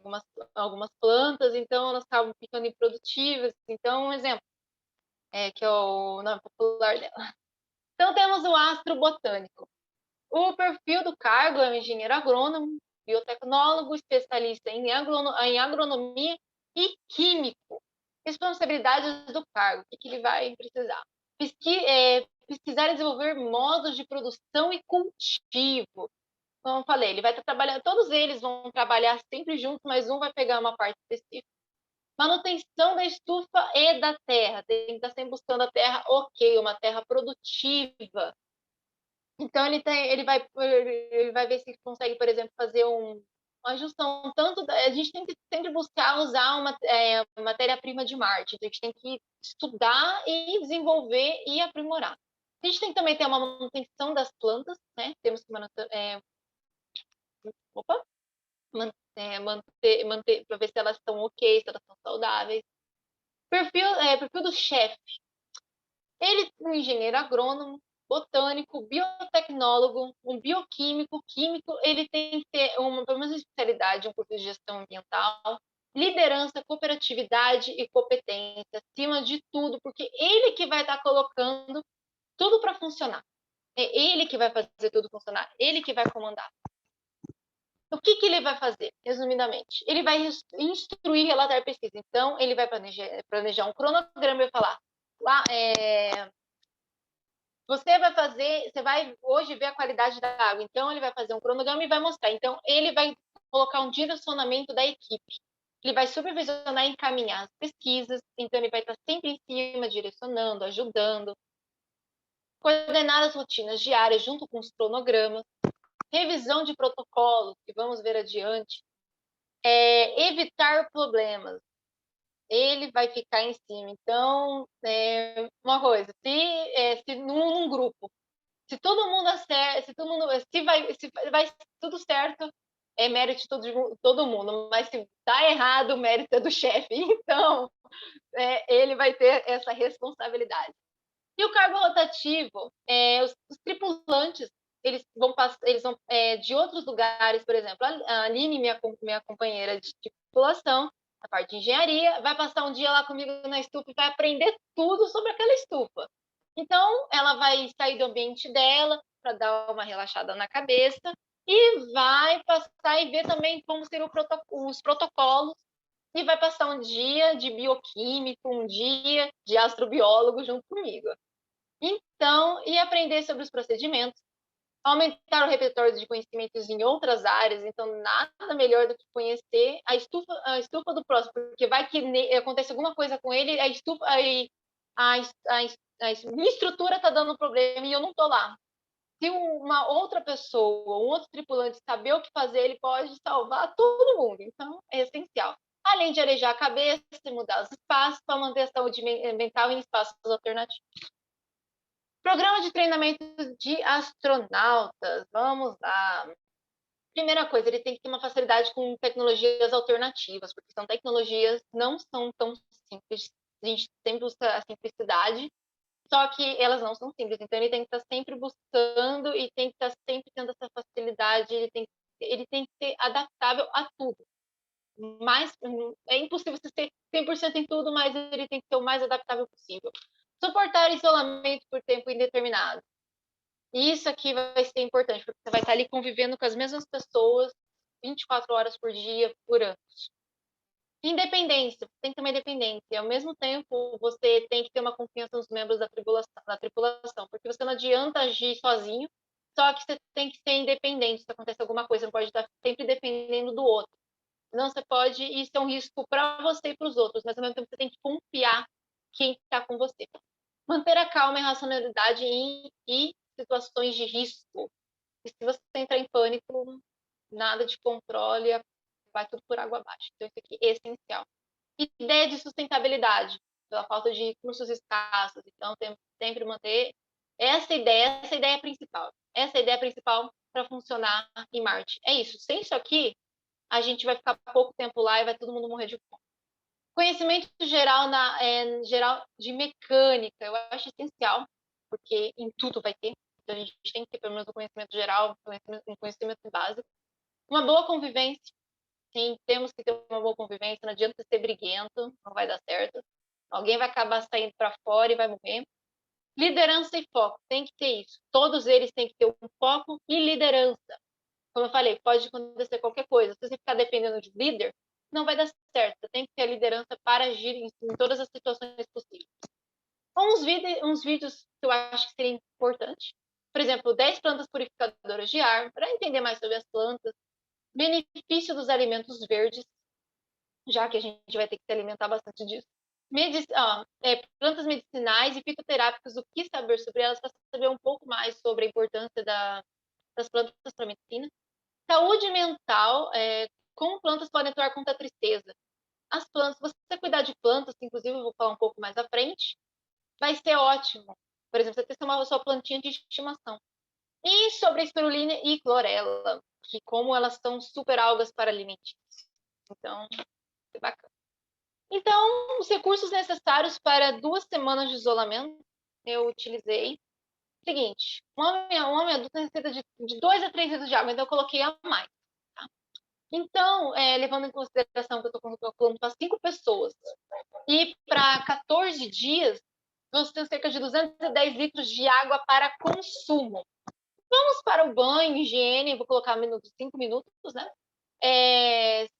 algumas plantas, então elas acabam ficando improdutivas. Então, um exemplo, que é o nome popular dela. Então, temos o astrobotânico. O perfil do cargo é um engenheiro agrônomo, biotecnólogo, especialista em agronomia e químico. Responsabilidades do cargo, o que ele vai precisar? Pesquisar e desenvolver modos de produção e cultivo. Como eu falei, ele vai estar trabalhando, todos eles vão trabalhar sempre juntos, mas um vai pegar uma parte específica. Manutenção da estufa e da terra. Tem que estar sempre buscando a terra ok, uma terra produtiva. Então ele vai ver se consegue, por exemplo, fazer uma junção tanto a gente tem que sempre buscar usar uma matéria-prima de Marte. Então, a gente tem que estudar e desenvolver e aprimorar. A gente tem que também ter uma manutenção das plantas, né? Temos que manter para ver se elas estão ok, se elas estão saudáveis. Perfil do chefe. Ele é um engenheiro agrônomo, botânico, biotecnólogo, um bioquímico, químico, ele tem que ter pelo menos uma especialidade, um curso de gestão ambiental, liderança, cooperatividade e competência, acima de tudo, porque ele que vai estar colocando tudo para funcionar. É ele que vai fazer tudo funcionar, ele que vai comandar. O que ele vai fazer, resumidamente? Ele vai instruir, relatar pesquisa. Então, ele vai planejar um cronograma e falar, você vai hoje ver a qualidade da água. Então, ele vai fazer um cronograma e vai mostrar. Então, ele vai colocar um direcionamento da equipe. Ele vai supervisionar e encaminhar as pesquisas. Então, ele vai estar sempre em cima, direcionando, ajudando. Coordenar as rotinas diárias junto com os cronogramas. Revisão de protocolos, que vamos ver adiante. Evitar problemas. Ele vai ficar em cima. Então, uma coisa, se num grupo, se todo mundo acerta, se vai tudo certo, é mérito de todo mundo, mas se tá errado, o mérito é do chefe. Então, ele vai ter essa responsabilidade. E o cargo rotativo, os tripulantes, eles vão de outros lugares, por exemplo, a Aline, minha companheira de tripulação, a parte de engenharia, vai passar um dia lá comigo na estufa e vai aprender tudo sobre aquela estufa. Então, ela vai sair do ambiente dela para dar uma relaxada na cabeça e vai passar e ver também como seriam os protocolos e vai passar um dia de bioquímico, um dia de astrobiólogo junto comigo. Então, e aprender sobre os procedimentos, aumentar o repertório de conhecimentos em outras áreas, então nada melhor do que conhecer a estufa do próximo, porque vai que acontece alguma coisa com ele, a estufa, a minha estrutura está dando problema e eu não estou lá. Se uma outra pessoa, um outro tripulante saber o que fazer, ele pode salvar todo mundo. Então, é essencial. Além de arejar a cabeça e mudar os espaços para manter a saúde mental em espaços alternativos. Programa de treinamento de astronautas. Vamos lá. Primeira coisa, ele tem que ter uma facilidade com tecnologias alternativas, porque são tecnologias não são tão simples. A gente sempre busca a simplicidade, só que elas não são simples. Então, ele tem que estar sempre buscando e tem que estar sempre tendo essa facilidade. Ele tem que ser adaptável a tudo. Mas é impossível você ser 100% em tudo, mas ele tem que ser o mais adaptável possível. Suportar isolamento por tempo indeterminado. Isso aqui vai ser importante, porque você vai estar ali convivendo com as mesmas pessoas 24 horas por dia, por anos. Independência, tem que ter uma independência. Ao mesmo tempo, você tem que ter uma confiança nos membros da tripulação, porque você não adianta agir sozinho, só que você tem que ser independente. Se acontece alguma coisa, você não pode estar sempre dependendo do outro. Não, você pode, e isso é um risco para você e para os outros, mas ao mesmo tempo você tem que confiar quem está com você. Manter a calma e a racionalidade em situações de risco. E se você entrar em pânico, nada de controle, vai tudo por água abaixo. Então, isso aqui é essencial. Ideia de sustentabilidade, pela falta de recursos escassos. Então, temos que sempre manter essa ideia principal. Essa é a ideia principal para funcionar em Marte. É isso. Sem isso aqui, a gente vai ficar pouco tempo lá e vai todo mundo morrer de fome. Conhecimento geral de mecânica, eu acho essencial, porque em tudo vai ter. Então, a gente tem que ter pelo menos um conhecimento geral, um conhecimento básico. Uma boa convivência. Sim, temos que ter uma boa convivência. Não adianta ser briguento, não vai dar certo. Alguém vai acabar saindo para fora e vai morrer. Liderança e foco, tem que ter isso. Todos eles têm que ter um foco e liderança. Como eu falei, pode acontecer qualquer coisa. Se você ficar dependendo de líder, não vai dar certo. Você tem que ter a liderança para agir em todas as situações possíveis. Uns vídeos que eu acho que seria importante. Por exemplo, 10 plantas purificadoras de ar, para entender mais sobre as plantas. Benefício dos alimentos verdes, já que a gente vai ter que se alimentar bastante disso. Plantas medicinais e fitoterápicas, o que saber sobre elas, para saber um pouco mais sobre a importância das plantas para a medicina. Saúde mental, como plantas podem atuar contra a tristeza. As plantas, se você cuidar de plantas, que inclusive eu vou falar um pouco mais à frente, vai ser ótimo. Por exemplo, você ter uma sua plantinha de estimação. E sobre a espirulina e clorela, que como elas são super algas para alimentícios. Então, é bacana. Então, os recursos necessários para 2 semanas de isolamento, eu utilizei. Seguinte, um homem adulto necessita de 2 a 3 litros de água, então eu coloquei a mais. Tá? Então, levando em consideração que eu estou calculando para 5 pessoas, e para 14 dias, você tem cerca de 210 litros de água para consumo. Vamos para o banho, higiene, vou colocar 5 minutos, né?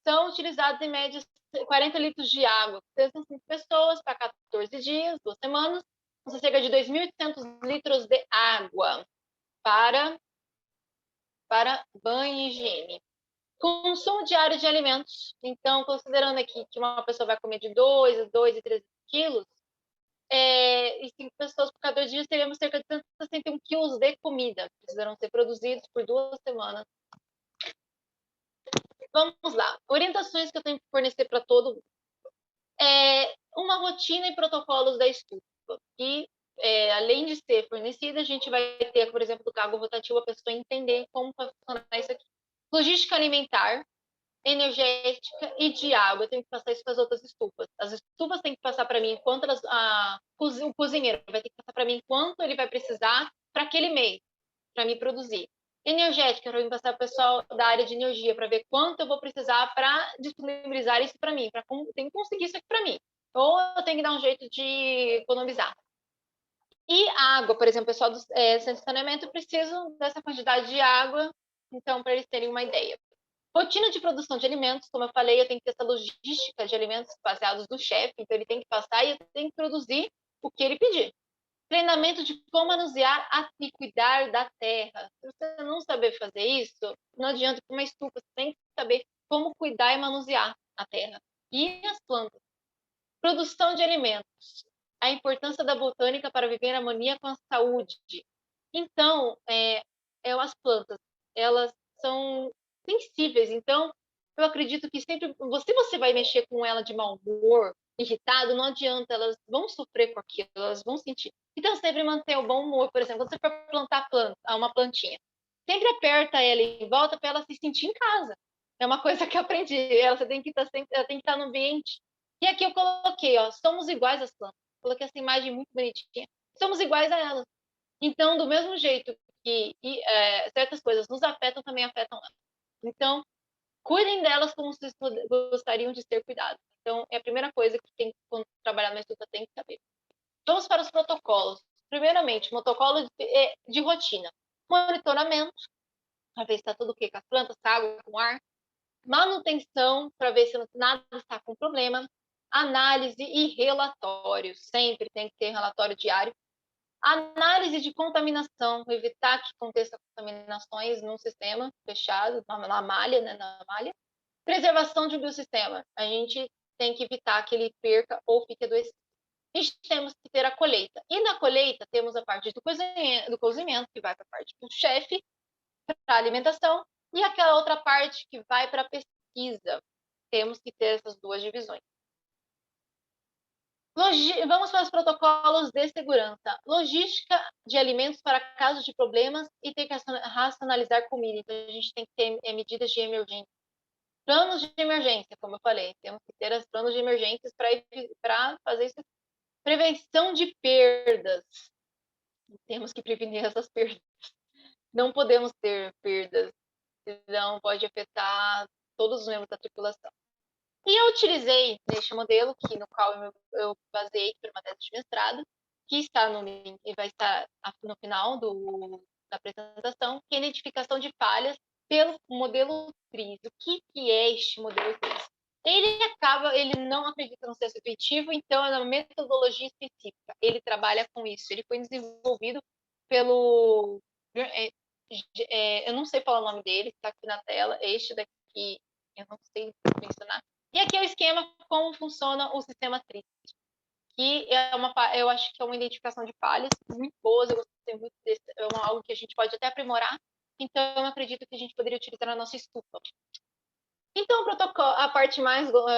São utilizados em média 40 litros de água. São 5 pessoas para 14 dias, 2 semanas. São cerca de 2.800 litros de água para banho e higiene. Consumo diário de alimentos. Então, considerando aqui que uma pessoa vai comer de 2 e 3 quilos, e 5 pessoas por 14 dias, teríamos cerca de 161 quilos de comida. Precisarão ser produzidos por 2 semanas. Vamos lá. Orientações que eu tenho que fornecer para todo mundo. Uma rotina e protocolos da estufa. E, além de ser fornecida, a gente vai ter, por exemplo, do cargo rotativo, a pessoa entender como funcionar isso aqui. Logística alimentar, energética e de água. Eu tenho que passar isso para as outras estufas. As estufas têm que passar para mim quanto o cozinheiro vai ter que passar para mim quanto ele vai precisar para aquele mês, para me produzir. Energética, eu vou passar para o pessoal da área de energia para ver quanto eu vou precisar para disponibilizar isso para mim, para tem que conseguir isso aqui para mim. Ou eu tenho que dar um jeito de economizar. E água, por exemplo, o pessoal do centro de saneamento precisa dessa quantidade de água, então, para eles terem uma ideia. Rotina de produção de alimentos, como eu falei, eu tenho que ter essa logística de alimentos baseados no chefe, então ele tem que passar e eu tenho que produzir o que ele pedir. Treinamento de como manusear e cuidar da terra. Se você não saber fazer isso, não adianta com uma estufa, você tem que saber como cuidar e manusear a terra e as plantas. Produção de alimentos. A importância da botânica para viver em harmonia com a saúde. Então, as plantas, elas são sensíveis. Então, eu acredito que sempre, se você vai mexer com ela de mau humor, irritado, não adianta, elas vão sofrer com aquilo, elas vão sentir. Então, sempre manter o bom humor, por exemplo, quando você for plantar uma plantinha, sempre aperta ela em volta para ela se sentir em casa. É uma coisa que eu aprendi. Você tem que estar sempre, ela tem que estar no ambiente. E aqui eu coloquei, ó, somos iguais às plantas. Coloquei essa imagem muito bonitinha. Somos iguais a elas. Então, do mesmo jeito que certas coisas nos afetam, também afetam elas. Então, cuidem delas como vocês gostariam de ser cuidados. Então, é a primeira coisa que tem quando trabalhar na estufa tem que saber. Vamos para os protocolos. Primeiramente, protocolo de rotina. Monitoramento, para ver se está tudo ok com as plantas, com a água, com o ar. Manutenção, para ver se nada está com problema. Análise e relatório. Sempre tem que ter relatório diário. Análise de contaminação, evitar que aconteça contaminações no sistema fechado, na malha, né, na malha. Preservação de um biosistema. A gente tem que evitar que ele perca ou fique adoecido. A gente temos que ter a colheita. E na colheita temos a parte do cozimento, que vai para a parte do chefe, para a alimentação, e aquela outra parte que vai para a pesquisa. Temos que ter essas duas divisões. Vamos para os protocolos de segurança. Logística de alimentos para casos de problemas e tem que racionalizar comida. Então, a gente tem que ter medidas de emergência. Planos de emergência, como eu falei. Temos que ter os planos de emergência para fazer isso. Prevenção de perdas. Temos que prevenir essas perdas. Não podemos ter perdas, senão pode afetar todos os membros da tripulação. E eu utilizei neste modelo, no qual eu baseei para uma tese de mestrado, que está no link e vai estar no final da apresentação, que é a identificação de falhas pelo modelo TRIZ. O que é este modelo TRIZ? Ele não acredita no senso intuitivo, então é uma metodologia específica. Ele trabalha com isso. Ele foi desenvolvido pelo... eu não sei falar o nome dele, está aqui na tela. Este daqui, eu não sei mencionar. E aqui é o esquema, como funciona o sistema TRIZ, que eu acho que é uma identificação de falhas muito boas, eu gostei muito desse, algo que a gente pode até aprimorar, então eu acredito que a gente poderia utilizar na nossa estufa. Então, o protocolo,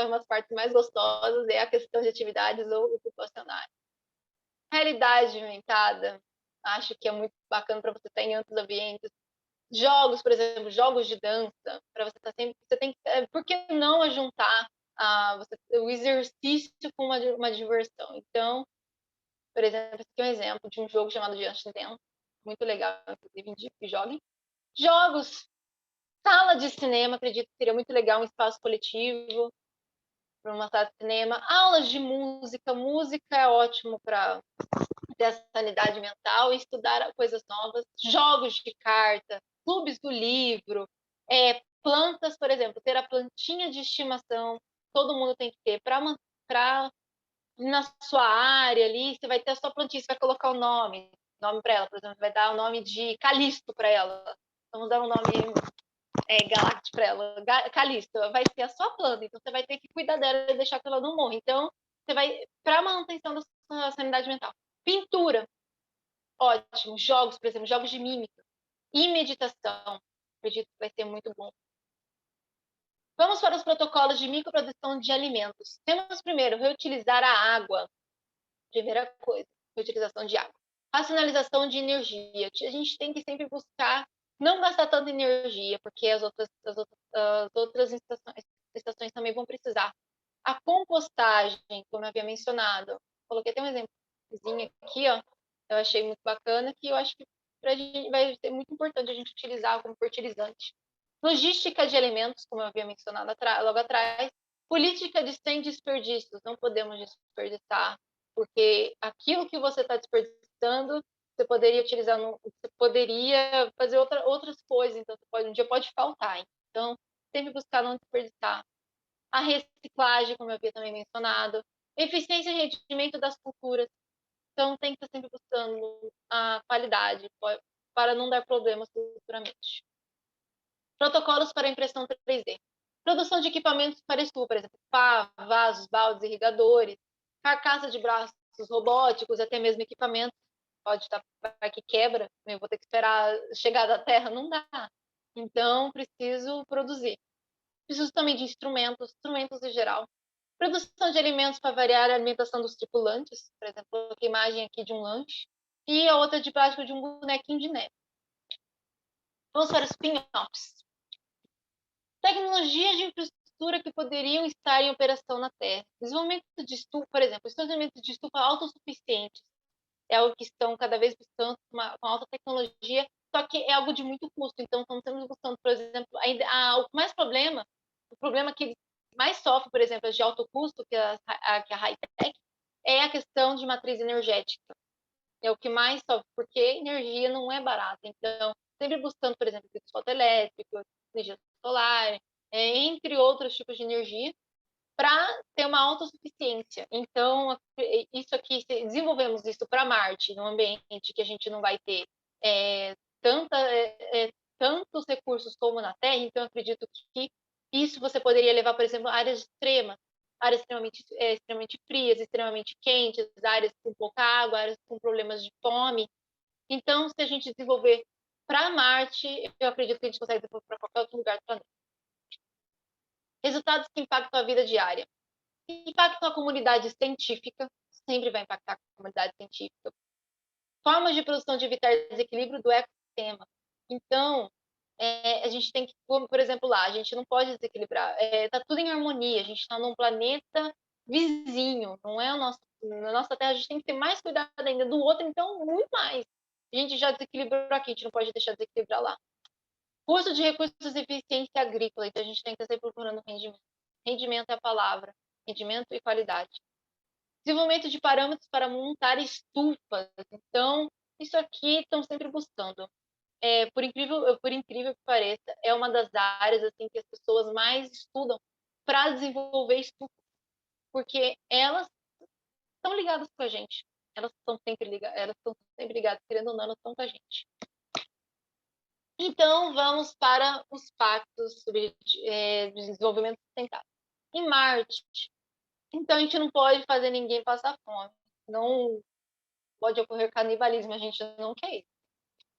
umas partes mais gostosas é a questão de atividades ou ocupacionais. Realidade aumentada, acho que é muito bacana para você estar em outros ambientes. Jogos, por exemplo, jogos de dança, para você estar sempre. Você tem que. Por que não juntar o exercício com uma diversão? Então, por exemplo, esse aqui é um exemplo de um jogo chamado Just Dance, muito legal, inclusive indico que joguem. Jogos, sala de cinema, acredito que seria muito legal, um espaço coletivo para uma sala de cinema. Aulas de música, música é ótimo para ter a sanidade mental e estudar coisas novas. Jogos de carta, clubes do livro, plantas, por exemplo, ter a plantinha de estimação, todo mundo tem que ter para na sua área ali, você vai ter a sua plantinha, você vai colocar o nome para ela, por exemplo, vai dar o nome de Calisto para ela. Vamos dar um nome galáctico para ela, Calisto, vai ser a sua planta, então você vai ter que cuidar dela e deixar que ela não morra. Então, você vai para a manutenção da sua sanidade mental. Pintura, ótimo. Jogos, por exemplo, jogos de mímica e meditação. Acredito que vai ser muito bom. para os protocolos de microprodução de alimentos. Temos primeiro, reutilizar a água. Primeira coisa, reutilização de água. Racionalização de energia. A gente tem que sempre buscar não gastar tanta energia, porque as outras estações também vão precisar. A compostagem, como eu havia mencionado. Coloquei até um exemplozinho aqui, ó. Eu achei muito bacana, que eu acho que pra gente vai ser muito importante a gente utilizar como fertilizante. Logística de alimentos, como eu havia mencionado logo atrás. Política de sem desperdícios. Não podemos desperdiçar, porque aquilo que você está desperdiçando, você poderia utilizar, você poderia fazer outras coisas, então um dia pode faltar. Então, sempre buscar não desperdiçar. A reciclagem, como eu havia também mencionado. Eficiência e rendimento das culturas. Então, tem que estar sempre buscando a qualidade para não dar problemas futuramente. Protocolos para impressão 3D. Produção de equipamentos para estufa, por exemplo, pá, vasos, baldes, irrigadores, carcaça de braços robóticos, até mesmo equipamentos. Pode estar que quebra, eu vou ter que esperar chegar da Terra, não dá. Então, preciso produzir. Preciso também de instrumentos em geral. Produção de alimentos para variar a alimentação dos tripulantes, por exemplo, a imagem aqui de um lanche, e a outra de plástico de um bonequinho de neve. Vamos para os spin-offs. Tecnologias de infraestrutura que poderiam estar em operação na Terra. Desenvolvimento de estufa, por exemplo, desenvolvimento de estufa autossuficientes. É algo que estão cada vez buscando com alta tecnologia, só que é algo de muito custo. Então, estamos sempre buscando, por exemplo, o problema que mais sofre, por exemplo, de alto custo, que a high-tech, é a questão de matriz energética. É o que mais sofre, porque energia não é barata. Então, sempre buscando, por exemplo, fotoelétrico, energia solar, entre outros tipos de energia, para ter uma autossuficiência. Então, isso aqui, se desenvolvemos isso para Marte, num ambiente que a gente não vai ter tantos recursos como na Terra, então eu acredito que isso você poderia levar, por exemplo, a áreas extremas, áreas extremamente frias, extremamente quentes, áreas com pouca água, áreas com problemas de fome. Então, se a gente desenvolver para Marte, eu acredito que a gente consegue desenvolver para qualquer outro lugar do planeta. Resultados que impactam a vida diária. Impactam a comunidade científica, sempre vai impactar a comunidade científica. Formas de produção de evitar desequilíbrio do ecossistema. Então, a gente tem que, por exemplo, lá, a gente não pode desequilibrar. Está tudo em harmonia, a gente está num planeta vizinho, não é o nosso. Na nossa Terra, a gente tem que ter mais cuidado ainda do outro, então, muito mais. A gente já desequilibrou aqui, a gente não pode deixar de desequilibrar lá. Uso de recursos e eficiência agrícola, então a gente tem que estar sempre procurando rendimento. Rendimento é a palavra, rendimento e qualidade. Desenvolvimento de parâmetros para montar estufas. Então, isso aqui estão sempre buscando. Por incrível que pareça, é uma das áreas assim que as pessoas mais estudam para desenvolver estufas, porque elas estão ligadas com a gente. Elas estão sempre ligadas, querendo ou não, elas estão com a gente. Então, vamos para os pactos sobre desenvolvimento sustentável. Em Marte, então a gente não pode fazer ninguém passar fome. Não pode ocorrer canibalismo, a gente não quer isso.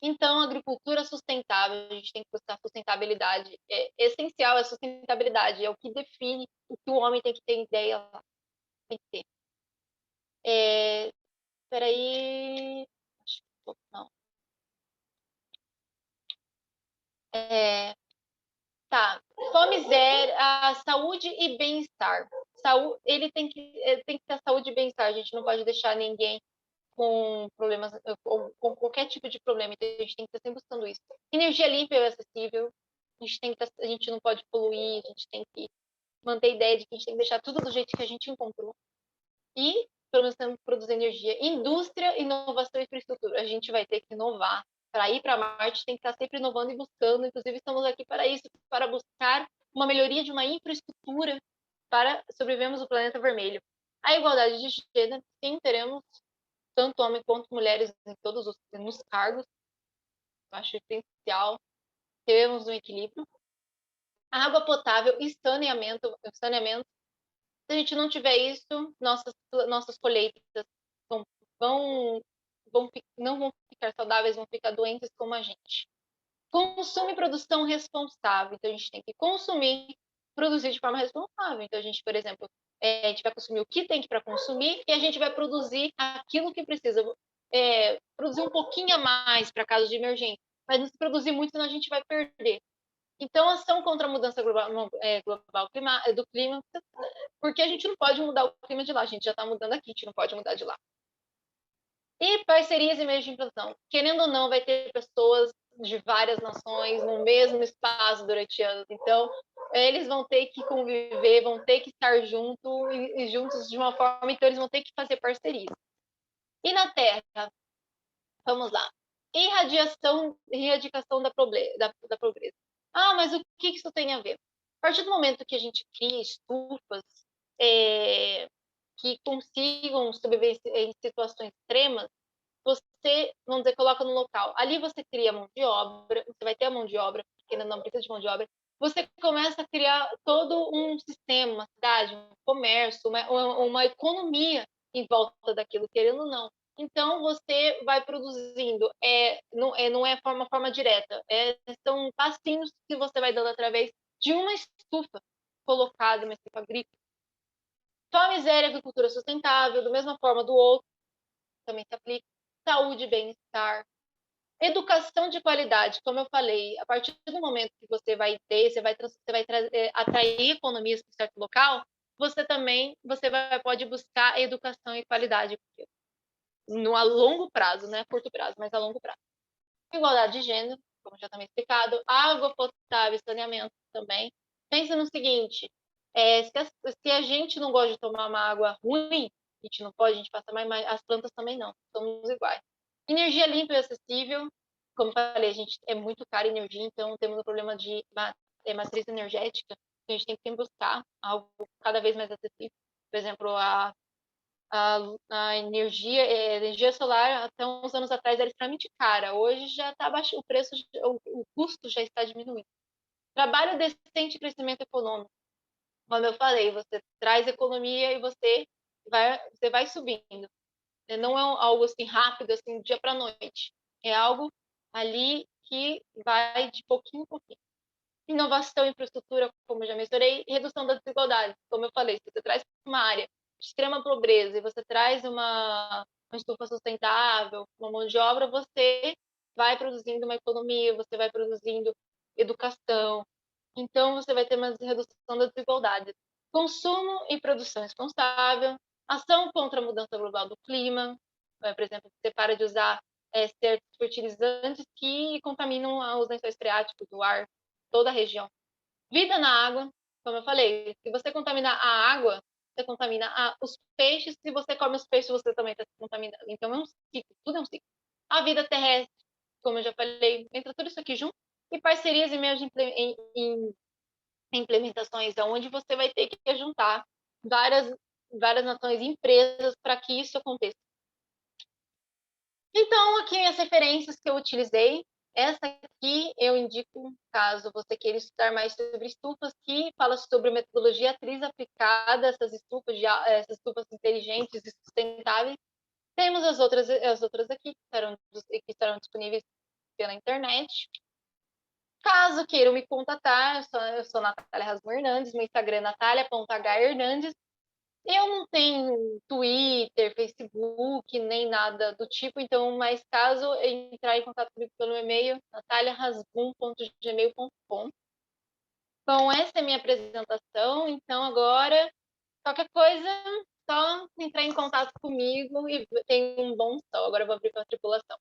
Então, agricultura sustentável, a gente tem que buscar sustentabilidade. É essencial a sustentabilidade, é o que define o que o homem tem que ter ideia lá. Tem que ter. Peraí. Não. Tá. Fome zero, a saúde e bem-estar. Ele tem que ter saúde e bem-estar. A gente não pode deixar ninguém com problemas, com qualquer tipo de problema. Então, a gente tem que estar sempre buscando isso. Energia limpa e acessível. A gente não pode poluir, a gente tem que manter a ideia de que a gente tem que deixar tudo do jeito que a gente encontrou. E, pelo menos, temos que produzir energia. Indústria, inovação e infraestrutura. A gente vai ter que inovar. Para ir para Marte, tem que estar sempre inovando e buscando. Inclusive, estamos aqui para isso, para buscar uma melhoria de uma infraestrutura para sobrevivermos o planeta vermelho. A igualdade de gênero, sim, teremos tanto homens quanto mulheres em todos nos cargos. Acho essencial termos um equilíbrio. A água potável e saneamento. Se a gente não tiver isso, nossas colheitas vão, não vão ficar saudáveis, vão ficar doentes como a gente. Consumo e produção responsável. Então, a gente tem que consumir produzir de forma responsável. Então, a gente, por exemplo, a gente vai consumir o que tem para consumir e a gente vai produzir aquilo que precisa. Produzir um pouquinho a mais para casos de emergência, mas não se produzir muito, senão a gente vai perder. Então, ação contra a mudança global, do clima, porque a gente não pode mudar o clima de lá, a gente já está mudando aqui, a gente não pode mudar de lá. E parcerias e meios de implantação. Querendo ou não, vai ter pessoas de várias nações no mesmo espaço durante anos. Então, eles vão ter que conviver, vão ter que estar juntos de uma forma, então eles vão ter que fazer parcerias. E na Terra, vamos lá. Erradicação da pobreza. Ah, mas o que isso tem a ver? A partir do momento que a gente cria estufas que consigam sobreviver em situações extremas, você, vamos dizer, coloca no local. Ali você cria mão de obra, você vai ter a mão de obra, porque ainda não precisa de mão de obra. Você começa a criar todo um sistema, uma cidade, um comércio, uma economia em volta daquilo, querendo ou não. Então, você vai produzindo, não é uma forma direta, são passinhos que você vai dando através de uma estufa colocada, uma estufa agrícola. Só miséria, agricultura sustentável, da mesma forma do outro, também se aplica. Saúde e bem-estar. Educação de qualidade, como eu falei, a partir do momento que você vai ter, você vai atrair economias para um certo local, pode buscar educação e qualidade a longo prazo, não é a curto prazo, mas a longo prazo. Igualdade de gênero, como já também explicado, água potável e saneamento também. Pensa no seguinte, se a gente não gosta de tomar uma água ruim, a gente não pode, a gente passa mais, mas as plantas também não, somos iguais. Energia limpa e acessível, como eu falei, a gente é muito cara a energia, então temos um problema de matriz energética, a gente tem que buscar algo cada vez mais acessível. Por exemplo, a energia solar até uns anos atrás era extremamente cara. Hoje já está baixo, o custo já está diminuindo. Trabalho decente e crescimento econômico. Como eu falei, você traz economia e você vai subindo. Não é algo assim rápido, assim, dia para noite. É algo ali que vai de pouquinho em pouquinho. Inovação, infraestrutura, como eu já mencionei, e redução da desigualdade. Como eu falei, se você traz uma área de extrema pobreza e você traz uma estufa sustentável, uma mão de obra, você vai produzindo uma economia, você vai produzindo educação. Então, você vai ter uma redução da desigualdade. Consumo e produção responsável, ação contra a mudança global do clima, por exemplo, você para de usar certos fertilizantes que contaminam os lençóis freáticos, o ar, toda a região. Vida na água, como eu falei, se você contaminar a água, você contamina os peixes, se você come os peixes, você também está se contaminando. Então é um ciclo, tudo é um ciclo. A vida terrestre, como eu já falei, entra tudo isso aqui junto, e parcerias e meios de implementações, onde você vai ter que juntar várias nações e empresas para que isso aconteça. Então, aqui as referências que eu utilizei. Essa aqui eu indico, caso você queira estudar mais sobre estufas, que fala sobre metodologia atriz aplicada a essas estufas inteligentes e sustentáveis. Temos as outras aqui, que estarão disponíveis pela internet. Caso queiram me contatar, eu sou Natália Rasmo Hernandes, meu Instagram é natalia.hernandes. Eu não tenho Twitter, Facebook, nem nada do tipo, então, mas caso entrar em contato comigo pelo e-mail, nataliarasbun.gmail.com. Então, essa é a minha apresentação. Então, agora, qualquer coisa, só entrar em contato comigo e tem um bom sol. Agora eu vou abrir para a tripulação.